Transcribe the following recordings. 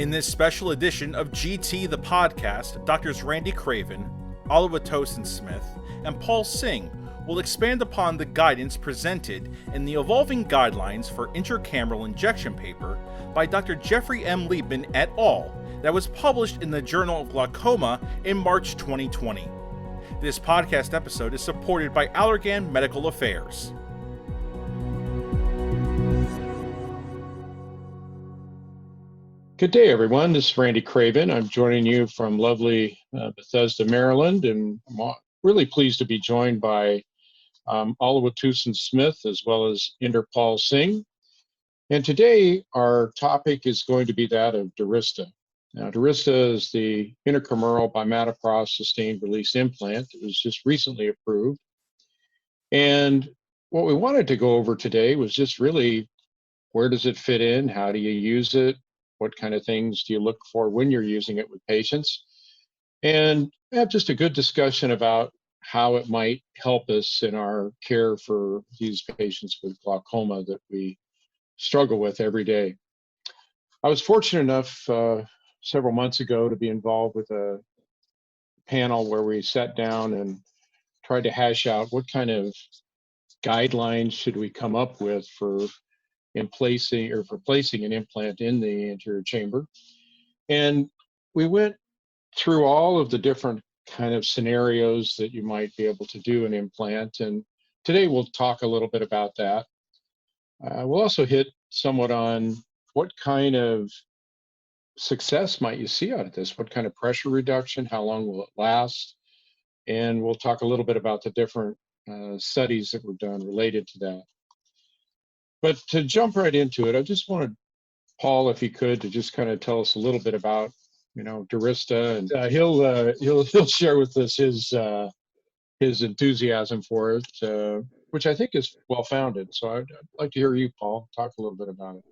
In this special edition of GT the Podcast, Doctors Randy Craven, Oluwatosin Smith, and Paul Singh will expand upon the guidance presented in the Evolving Guidelines for Intracameral Injection paper by Dr. Jeffrey M. Liebmann et al. That was published in the Journal of Glaucoma in March 2020. This podcast episode is supported by Allergan Medical Affairs. Good day, everyone. This is Randy Craven. I'm joining you from lovely Bethesda, Maryland, and I'm really pleased to be joined by Oluwatosin Smith as well as Paul Singh. And today our topic is going to be that of Durysta. Now, Durysta is the intracameral bimatoprost sustained release implant. It was just recently approved. And what we wanted to go over today was just really, where does it fit in? How do you use it? What kind of things do you look for when you're using it with patients? And have just a good discussion about how it might help us in our care for these patients with glaucoma that we struggle with every day. I was fortunate enough several months ago to be involved with a panel where we sat down and tried to hash out what kind of guidelines should we come up with for placing an implant in the anterior chamber. And we went through all of the different kind of scenarios that you might be able to do an implant. And today we'll talk a little bit about that. We'll also hit somewhat on what kind of success might you see out of this? What kind of pressure reduction? How long will it last? And we'll talk a little bit about the different studies that were done related to that. But to jump right into it, I just wanted Paul, if he could, to just kind of tell us a little bit about, Durysta, and he'll share with us his enthusiasm for it, which I think is well founded. So I'd like to hear you, Paul, talk a little bit about it.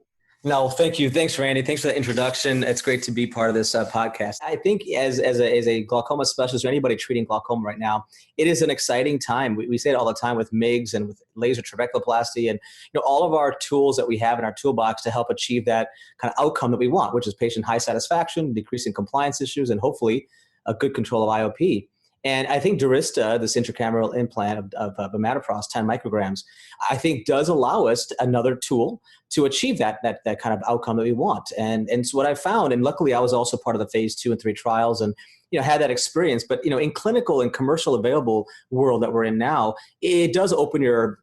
No, thank you. Thanks, Randy. Thanks for the introduction. It's great to be part of this podcast. I think as a glaucoma specialist or anybody treating glaucoma right now, it is an exciting time. We say it all the time with MIGS and with laser trabeculoplasty and all of our tools that we have in our toolbox to help achieve that kind of outcome that we want, which is patient high satisfaction, decreasing compliance issues, and hopefully a good control of IOP. And I think Durysta, this intracameral implant of bimatoprost, 10 micrograms, I think does allow us another tool to achieve that kind of outcome that we want. And so what I found, and luckily I was also part of the phase 2 and 3 trials and had that experience, but in clinical and commercial available world that we're in now, it does open your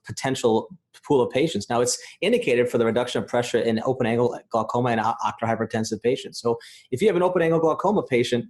potential pool of patients. Now it's indicated for the reduction of pressure in open angle glaucoma and ocular hypertensive patients. So if you have an open angle glaucoma patient,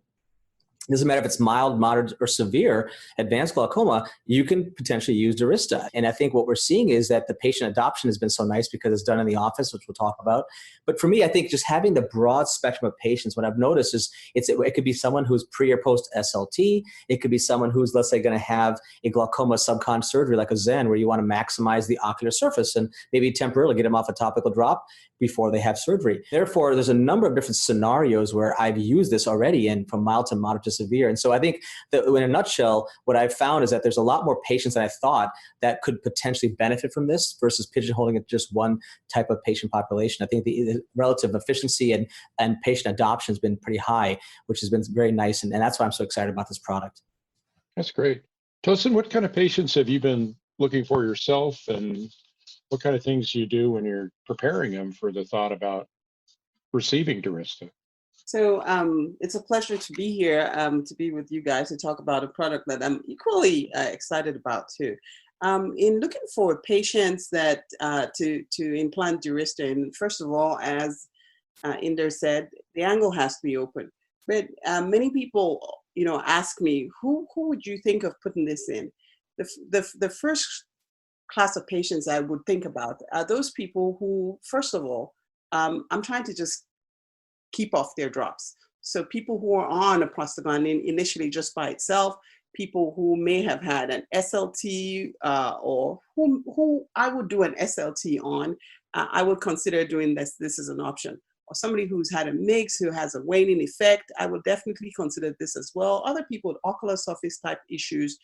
it doesn't matter if it's mild, moderate, or severe advanced glaucoma, you can potentially use Durysta. And I think what we're seeing is that the patient adoption has been so nice because it's done in the office, which we'll talk about. But for me, I think just having the broad spectrum of patients, what I've noticed is it could be someone who's pre or post SLT. It could be someone who's, let's say, going to have a glaucoma subcon surgery like a Zen, where you want to maximize the ocular surface and maybe temporarily get them off a topical drop before they have surgery. Therefore, there's a number of different scenarios where I've used this already, and from mild to moderate to severe. And so I think that in a nutshell, what I've found is that there's a lot more patients than I thought that could potentially benefit from this versus pigeonholing it just one type of patient population. I think the relative efficiency and patient adoption has been pretty high, which has been very nice. And that's why I'm so excited about this product. That's great. Tosin, what kind of patients have you been looking for yourself, and what kind of things do you do when you're preparing them for the thought about receiving Durysta? So it's a pleasure to be here, to be with you guys to talk about a product that I'm equally excited about too. In looking for patients that to implant Durysta, and first of all, as Inder said, the angle has to be open. But many people, ask me, who would you think of putting this in? The first class of patients I would think about are those people who, first of all, I'm trying to just keep off their drops. So people who are on a prostaglandin initially just by itself, people who may have had an SLT or who I would do an SLT on, I would consider doing this. This is an option. Or somebody who's had a MIGS, who has a waning effect, I would definitely consider this as well. Other people with ocular surface type issues,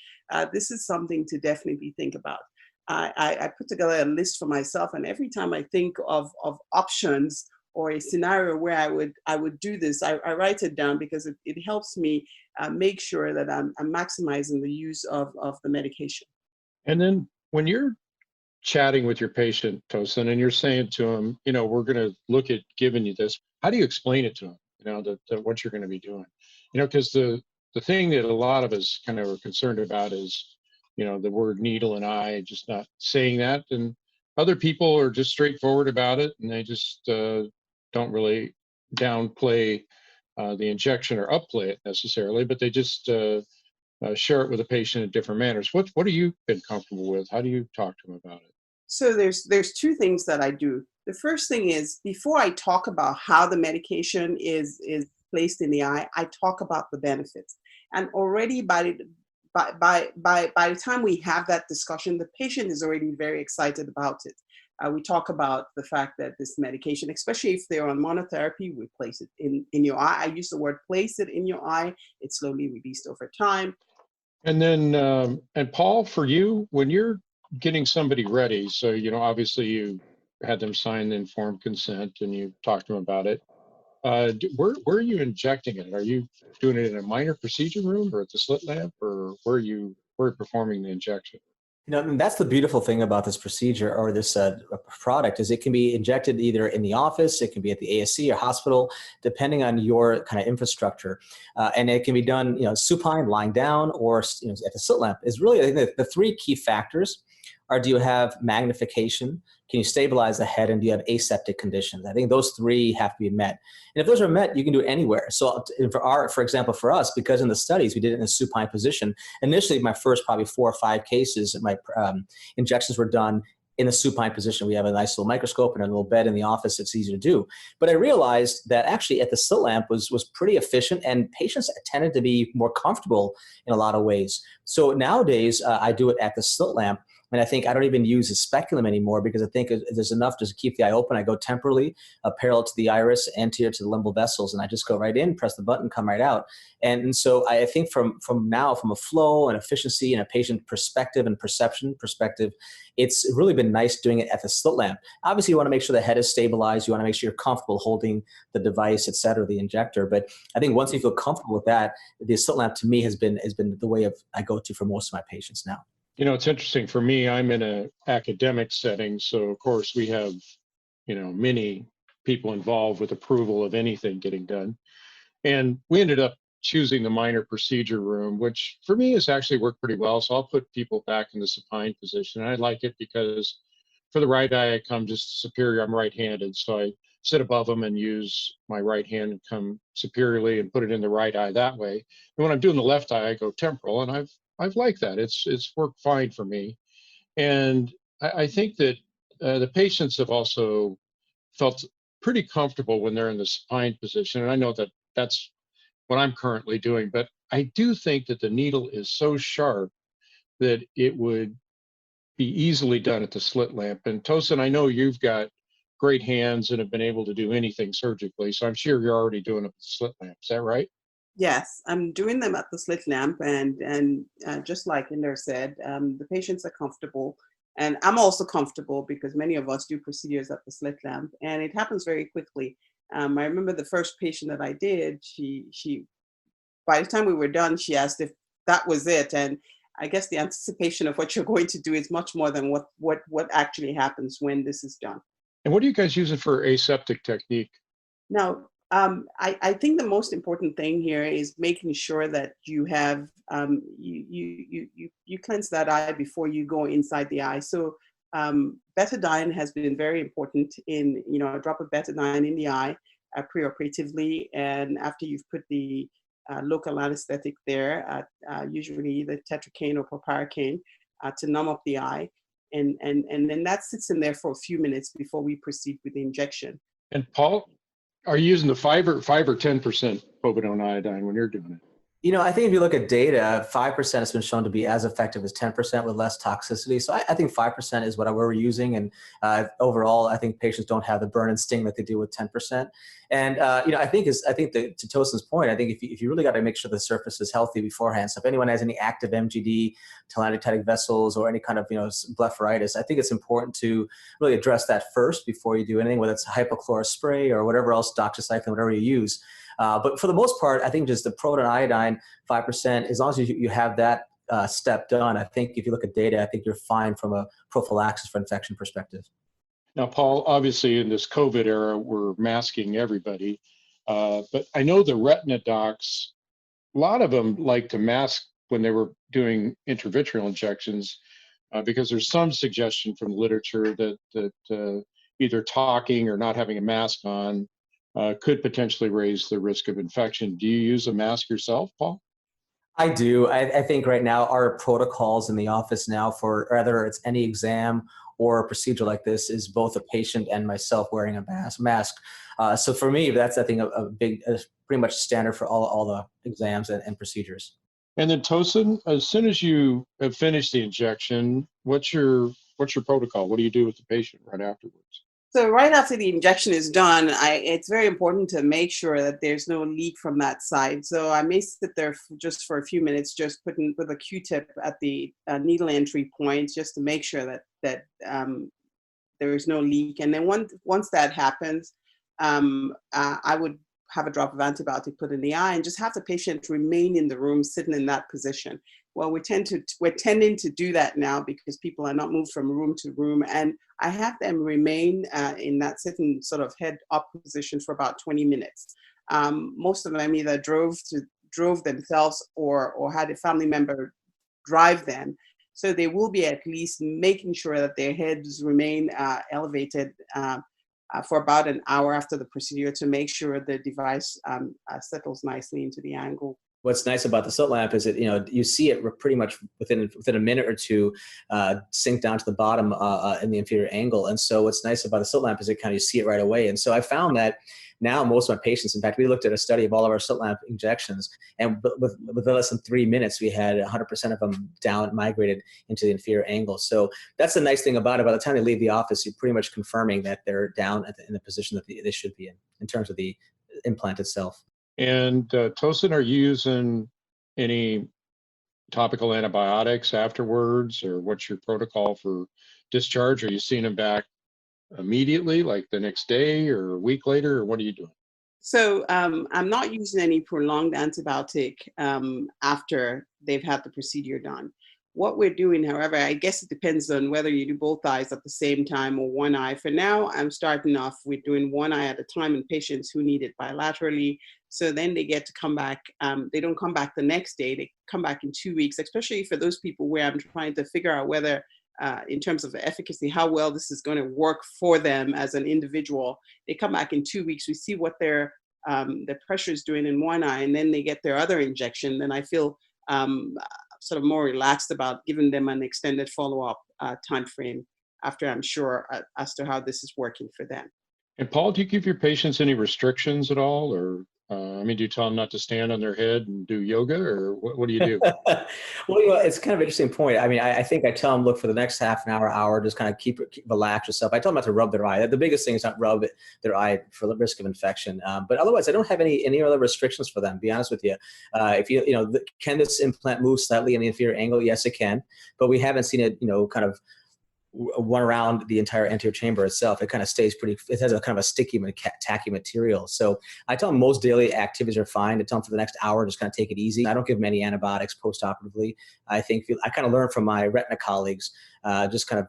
this is something to definitely think about. I put together a list for myself, and every time I think of options or a scenario where I would do this, I write it down because it helps me make sure that I'm maximizing the use of the medication. And then when you're chatting with your patient, Tosin, and you're saying to them, we're going to look at giving you this, how do you explain it to them, that what you're going to be doing? Because the thing that a lot of us kind of are concerned about is, the word needle and eye, just not saying that. And other people are just straightforward about it, and they just don't really downplay the injection or upplay it necessarily, but they just share it with the patient in different manners. What have you been comfortable with? How do you talk to them about it? So there's two things that I do. The first thing is, before I talk about how the medication is placed in the eye, I talk about the benefits. And already by the time we have that discussion, the patient is already very excited about it. We talk about the fact that this medication, especially if they're on monotherapy, we place it in your eye. I use the word place it in your eye. It's slowly released over time. And then, and Paul, for you, when you're getting somebody ready, so, obviously you had them sign the informed consent and you talked to them about it. Where are you injecting it? Are you doing it in a minor procedure room or at the slit lamp, or where are you performing the injection? And that's the beautiful thing about this procedure or this product is it can be injected either in the office, it can be at the ASC or hospital, depending on your kind of infrastructure. And it can be done, supine, lying down, or at the slit lamp. Is really, I think, the three key factors are: do you have magnification? Can you stabilize the head? And do you have aseptic conditions? I think those three have to be met. And if those are met, you can do it anywhere. So for example, for us, because in the studies, we did it in a supine position. Initially, my first probably 4 or 5 cases, my injections were done in a supine position. We have a nice little microscope and a little bed in the office. It's easy to do. But I realized that actually at the slit lamp was pretty efficient, and patients tended to be more comfortable in a lot of ways. So nowadays, I do it at the slit lamp. And I think I don't even use a speculum anymore because I think there's enough to keep the eye open. I go temporally, parallel to the iris, anterior to the limbal vessels, and I just go right in, press the button, come right out. And so I think from now, from a flow and efficiency and a patient perspective and perception perspective, it's really been nice doing it at the slit lamp. Obviously, you want to make sure the head is stabilized. You want to make sure you're comfortable holding the device, et cetera, the injector. But I think once you feel comfortable with that, the slit lamp to me has been the way I go to for most of my patients now. It's interesting for me, I'm in an academic setting. So of course we have, many people involved with approval of anything getting done. And we ended up choosing the minor procedure room, which for me has actually worked pretty well. So I'll put people back in the supine position. And I like it because for the right eye, I come just superior. I'm right-handed. So I sit above them and use my right hand and come superiorly and put it in the right eye that way. And when I'm doing the left eye, I go temporal, and I've liked that. It's worked fine for me. And I think that the patients have also felt pretty comfortable when they're in the supine position. And I know that that's what I'm currently doing, but I do think that the needle is so sharp that it would be easily done at the slit lamp. And Tosin, I know you've got great hands and have been able to do anything surgically, so I'm sure you're already doing it with the slit lamp. Is that right? Yes, I'm doing them at the slit lamp, and just like Inder said, the patients are comfortable, and I'm also comfortable because many of us do procedures at the slit lamp, and it happens very quickly. I remember the first patient that I did, she by the time we were done, she asked if that was it, and I guess the anticipation of what you're going to do is much more than what actually happens when this is done. And what are you guys using for aseptic technique? Now, I think the most important thing here is making sure that you have you cleanse that eye before you go inside the eye. So betadine has been very important in a drop of betadine in the eye preoperatively, and after you've put the local anesthetic there, usually the tetracaine or proparacaine to numb up the eye. And then that sits in there for a few minutes before we proceed with the injection. And Paul, are you using the 5 or 10% povidone iodine when you're doing it? I think if you look at data, 5% has been shown to be as effective as 10% with less toxicity. So I think 5% is what we're using. And overall, I think patients don't have the burn and sting like they do with 10%. And, I think to Tosin's point, I think if you really got to make sure the surface is healthy beforehand. So if anyone has any active MGD, telangiectatic vessels, or any kind of, blepharitis, I think it's important to really address that first before you do anything, whether it's a hypochlorous spray or whatever else, doxycycline, whatever you use. But for the most part, I think just the proton iodine, 5%, as long as you have that step done, I think if you look at data, I think you're fine from a prophylaxis for infection perspective. Now, Paul, obviously in this COVID era, we're masking everybody, but I know the retina docs, a lot of them like to mask when they were doing intravitreal injections, because there's some suggestion from the literature that either talking or not having a mask on could potentially raise the risk of infection. Do you use a mask yourself, Paul? I do. I think right now our protocols in the office now for whether it's any exam or a procedure like this is both a patient and myself wearing a mask. So for me, that's, I think, a pretty much standard for all the exams and procedures. And then Tosin, as soon as you have finished the injection, what's your protocol? What do you do with the patient right afterwards? So right after the injection is done, it's very important to make sure that there's no leak from that side. So I may sit there just for a few minutes, just putting with a Q-tip at the needle entry point, just to make sure that there is no leak. And then once that happens, I would have a drop of antibiotic put in the eye and just have the patient remain in the room, sitting in that position. Well, we're tending to do that now because people are not moved from room to room, and I have them remain in that sitting sort of head up position for about 20 minutes. Most of them either drove themselves or had a family member drive them, so they will be at least making sure that their heads remain elevated for about an hour after the procedure to make sure the device settles nicely into the angle. What's nice about the slit lamp is that you see it pretty much within a minute or two sink down to the bottom in the inferior angle. And so what's nice about the slit lamp is it kind of you see it right away. And so I found that now most of my patients, in fact, we looked at a study of all of our slit lamp injections, and with less than 3 minutes, we had 100% of them down migrated into the inferior angle. So that's the nice thing about it. By the time they leave the office, you're pretty much confirming that they're down in the position that they should be in terms of the implant itself. And Tosin, are you using any topical antibiotics afterwards, or what's your protocol for discharge? Are you seeing them back immediately, like the next day or a week later, or what are you doing? So I'm not using any prolonged antibiotic after they've had the procedure done. What we're doing, however, I guess it depends on whether you do both eyes at the same time or one eye. For now, I'm starting off with doing one eye at a time in patients who need it bilaterally. So then they get to come back. They don't come back the next day. They come back in 2 weeks, especially for those people where I'm trying to figure out whether, in terms of efficacy, how well this is going to work for them as an individual. They come back in 2 weeks. We see what their pressure is doing in one eye, and then they get their other injection. Then I feel sort of more relaxed about giving them an extended follow-up time frame after I'm sure as to how this is working for them. And Paul, do you give your patients any restrictions at all, or do you tell them not to stand on their head and do yoga, or what do you do? Well, it's kind of an interesting point. I mean, I think I tell them, look, for the next half an hour, just kind of keep relax yourself. I tell them not to rub their eye. The biggest thing is not rub their eye for the risk of infection. But otherwise, I don't have any other restrictions for them, to be honest with you. If can this implant move slightly in the inferior angle? Yes, it can. But we haven't seen it, kind of one around the entire anterior chamber itself. It kind of stays it has a kind of a sticky, tacky material. So I tell them most daily activities are fine. I tell them for the next hour, just kind of take it easy. I don't give them any antibiotics post-operatively. I kind of learned from my retina colleagues, just kind of,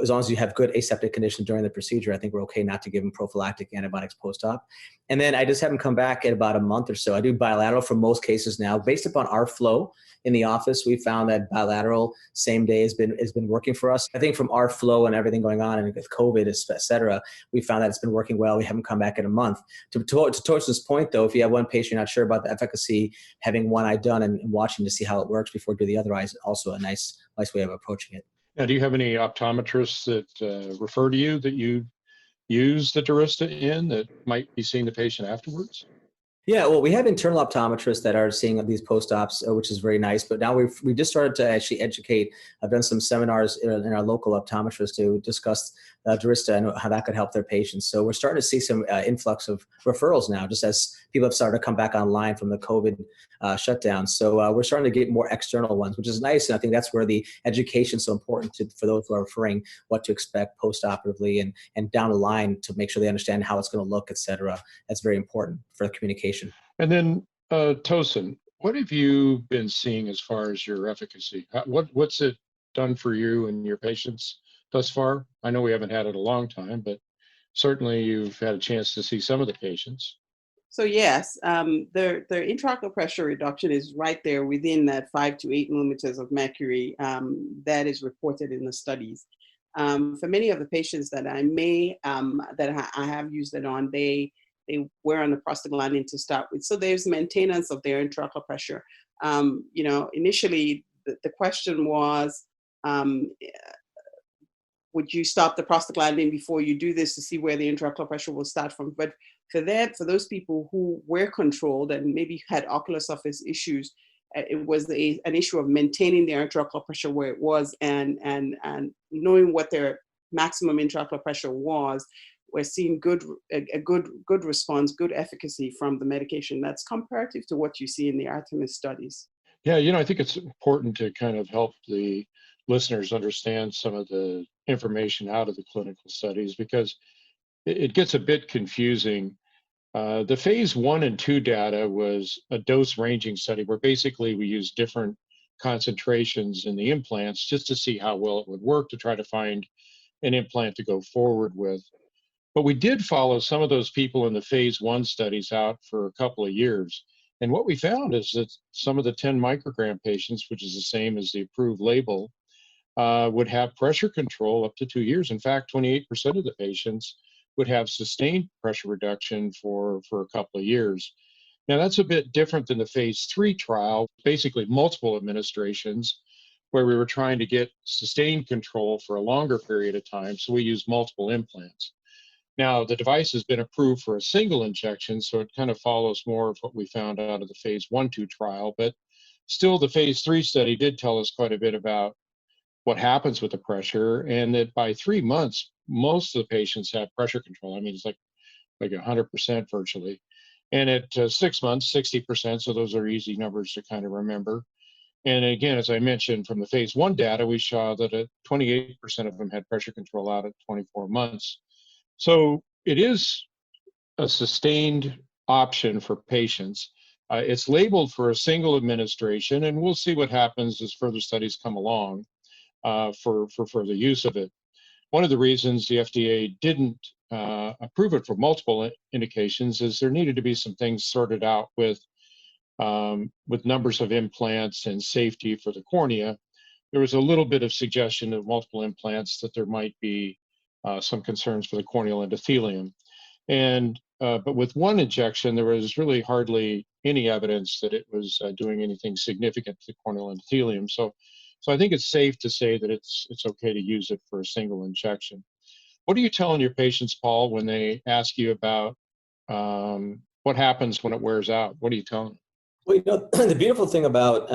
as long as you have good aseptic conditions during the procedure, I think we're okay not to give them prophylactic antibiotics post-op. And then I just have them come back in about a month or so. I do bilateral for most cases now. Based upon our flow in the office, we found that bilateral same day has been working for us. I think from our flow and everything going on and with COVID, et cetera, we found that it's been working well. We haven't come back in a month. To Tosin's point, though, if you have one patient you're not sure about the efficacy, having one eye done and watching to see how it works before you do the other eye is also a nice way of approaching it. Now, do you have any optometrists that refer to you that you use the Durysta in that might be seeing the patient afterwards? Yeah, well, we have internal optometrists that are seeing these post-ops, which is very nice. But now we just started to actually educate. I've done some seminars in our local optometrists to discuss Durista and how that could help their patients. So we're starting to see some influx of referrals now, just as people have started to come back online from the COVID shutdown. So we're starting to get more external ones, which is nice. And I think that's where the education is so important for those who are referring, what to expect post-operatively and down the line to make sure they understand how it's going to look, et cetera. That's very important for the communication. And then, Tosin, what have you been seeing as far as your efficacy? What's it done for you and your patients thus far? I know we haven't had it a long time, but certainly you've had a chance to see some of the patients. So yes, their intraocular pressure reduction is right there within that 5 to 8 millimeters of mercury that is reported in the studies. For many of the patients that I have used it on, they were on the prostaglandin to start with. So there's maintenance of their intraocular pressure. Initially the question was, would you stop the prostaglandin before you do this to see where the intraocular pressure will start from? But for those people who were controlled and maybe had ocular surface issues, it was an issue of maintaining their intraocular pressure where it was and knowing what their maximum intraocular pressure was. We're seeing a good response, good efficacy from the medication. That's comparative to what you see in the Artemis studies. Yeah, I think it's important to kind of help the listeners understand some of the information out of the clinical studies because it gets a bit confusing. The phase 1 and 2 data was a dose ranging study where basically we used different concentrations in the implants just to see how well it would work to try to find an implant to go forward with. But we did follow some of those people in the phase 1 studies out for a couple of years. And what we found is that some of the 10 microgram patients, which is the same as the approved label, would have pressure control up to 2 years. In fact, 28% of the patients would have sustained pressure reduction for a couple of years. Now, that's a bit different than the phase 3 trial, basically multiple administrations, where we were trying to get sustained control for a longer period of time. So we used multiple implants. Now, the device has been approved for a single injection, so it kind of follows more of what we found out of the phase 1-2 trial. But still, the phase 3 study did tell us quite a bit about what happens with the pressure, and that by 3 months, most of the patients have pressure control. I mean, it's like 100% virtually. And at 6 months, 60%, so those are easy numbers to kind of remember. And again, as I mentioned, from the phase 1 data, we saw that 28% of them had pressure control out at 24 months. So it is a sustained option for patients. It's labeled for a single administration, and we'll see what happens as further studies come along for further use of it. One of the reasons the FDA didn't approve it for multiple indications is there needed to be some things sorted out with numbers of implants and safety for the cornea. There was a little bit of suggestion of multiple implants that there might be some concerns for the corneal endothelium. But with one injection, there was really hardly any evidence that it was doing anything significant to the corneal endothelium. So I think it's safe to say that it's okay to use it for a single injection. What are you telling your patients, Paul, when they ask you about what happens when it wears out? What are you telling them? Well, the beautiful thing about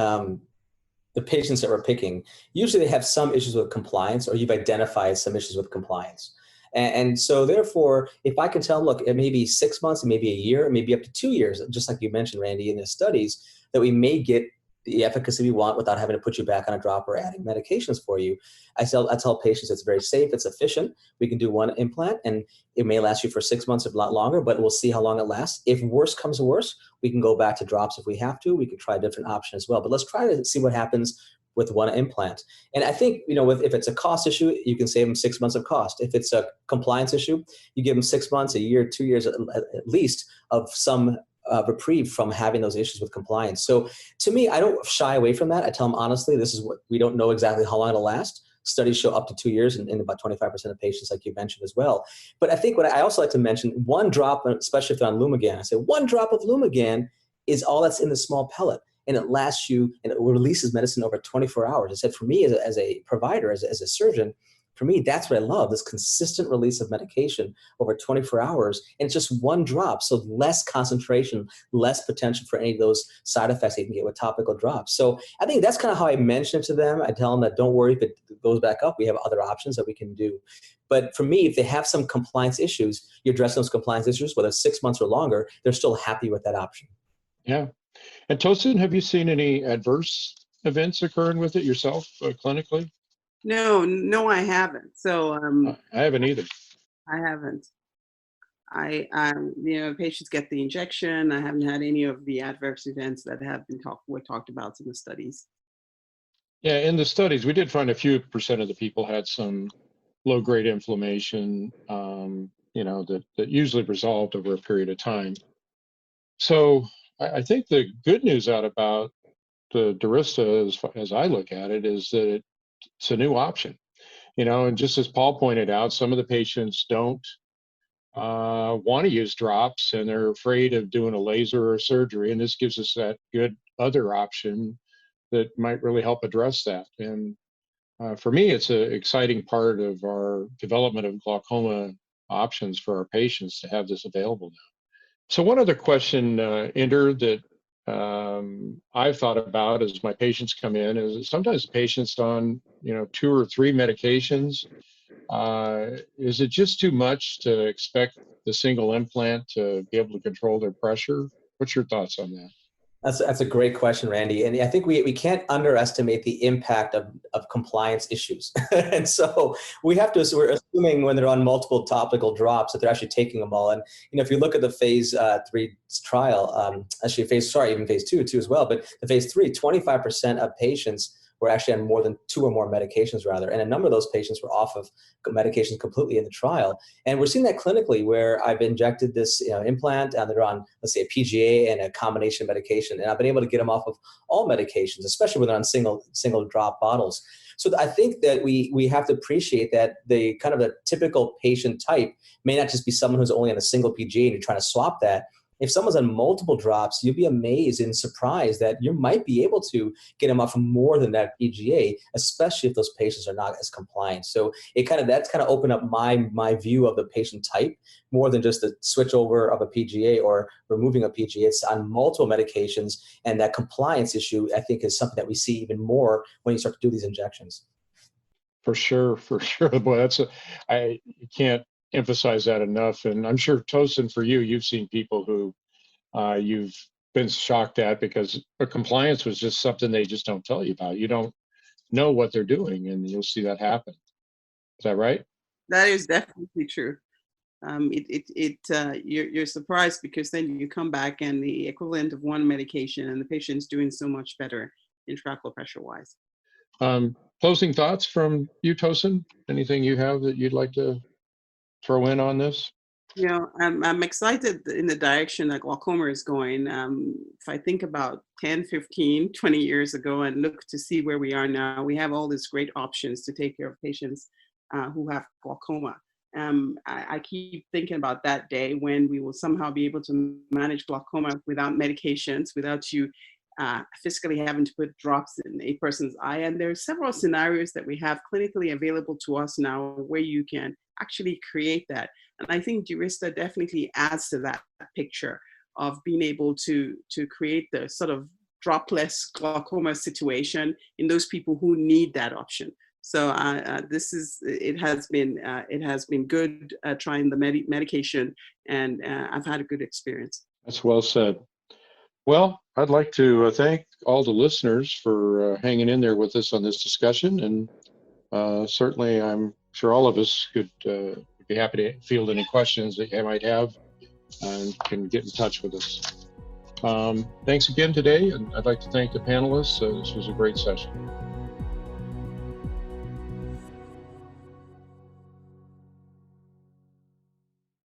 the patients that we're picking, usually they have some issues with compliance, or you've identified some issues with compliance. And so therefore, if I can tell them, look, it may be 6 months, it may be a year, it may be up to 2 years, just like you mentioned, Randy, in the studies, that we may get the efficacy we want without having to put you back on a drop or adding medications for you. I tell patients it's very safe, it's efficient. We can do one implant and it may last you for 6 months, if not longer, but we'll see how long it lasts. If worse comes to worse, we can go back to drops if we have to. We can try a different option as well. But let's try to see what happens with one implant. And I think, if it's a cost issue, you can save them 6 months of cost. If it's a compliance issue, you give them 6 months, a year, 2 years at least of some reprieve from having those issues with compliance. So to me, I don't shy away from that. I tell them honestly, this is what we don't know exactly how long it'll last. Studies show up to 2 years in about 25% of patients, like you mentioned as well. But I think what I also like to mention, one drop, especially if they're on Lumigan, I say 1 drop of Lumigan is all that's in the small pellet. And it lasts you, and it releases medicine over 24 hours. I said, for me as a provider, as a surgeon, For me, that's what I love, this consistent release of medication over 24 hours. And it's just one drop, so less concentration, less potential for any of those side effects that you can get with topical drops. So I think that's kind of how I mention it to them. I tell them that don't worry if it goes back up. We have other options that we can do. But for me, if they have some compliance issues, you address those compliance issues, whether it's 6 months or longer, they're still happy with that option. Yeah. And Tosin, have you seen any adverse events occurring with it yourself clinically? No, I haven't. So I haven't either. I haven't. Patients get the injection. I haven't had any of the adverse events that have been talked about in the studies. Yeah, in the studies, we did find a few percent of the people had some low-grade inflammation, that usually resolved over a period of time. So I think the good news out about the Durysta, as I look at it, is that it's a new option. And just as Paul pointed out, some of the patients don't want to use drops and they're afraid of doing a laser or surgery. And this gives us that good other option that might really help address that. And for me, it's an exciting part of our development of glaucoma options for our patients to have this available now. So one other question, Inder, that I've thought about as my patients come in is sometimes patients on 2 or 3 medications. Is it just too much to expect the single implant to be able to control their pressure? What's your thoughts on that? That's a great question, Randy. And I think we can't underestimate the impact of compliance issues. And so we're assuming when they're on multiple topical drops that they're actually taking them all. And, if you look at the phase 3 trial, even phase 2 too as well, but the phase 3, 25% of patients were actually on more than 2 or more medications rather. And a number of those patients were off of medications completely in the trial. And we're seeing that clinically where I've injected this implant and they're on, let's say, a PGA and a combination medication. And I've been able to get them off of all medications, especially when they're on single drop bottles. So I think that we have to appreciate that the kind of the typical patient type may not just be someone who's only on a single PGA and you're trying to swap that. If someone's on multiple drops, you'll be amazed and surprised that you might be able to get them off more than that PGA, especially if those patients are not as compliant. So that's kind of opened up my view of the patient type more than just the switch over of a PGA or removing a PGA. It's on multiple medications, and that compliance issue, I think, is something that we see even more when you start to do these injections. For sure. Boy, I can't emphasize that enough. And I'm sure, Tosin, for you've seen people who you've been shocked at because a compliance was just something they just don't tell you about. You don't know what they're doing, and you'll see that happen. Is that right? That is definitely true. You're surprised because then you come back and the equivalent of one medication and the patient's doing so much better intraocular pressure wise. Closing thoughts from you, Tosin? Anything you have that you'd like to throw in on this? I'm excited in the direction that glaucoma is going. If I think about 10, 15, 20 years ago and look to see where we are now, we have all these great options to take care of patients who have glaucoma. I keep thinking about that day when we will somehow be able to manage glaucoma without medications, without you physically having to put drops in a person's eye. And there are several scenarios that we have clinically available to us now where you can actually create that. And I think Durysta definitely adds to that picture of being able to create the sort of dropless glaucoma situation in those people who need that option. So it has been good trying the medication, and I've had a good experience. That's well said. Well, I'd like to thank all the listeners for hanging in there with us on this discussion, and certainly I'm sure all of us could be happy to field any questions that you might have and can get in touch with us. Thanks again today, and I'd like to thank the panelists. This was a great session.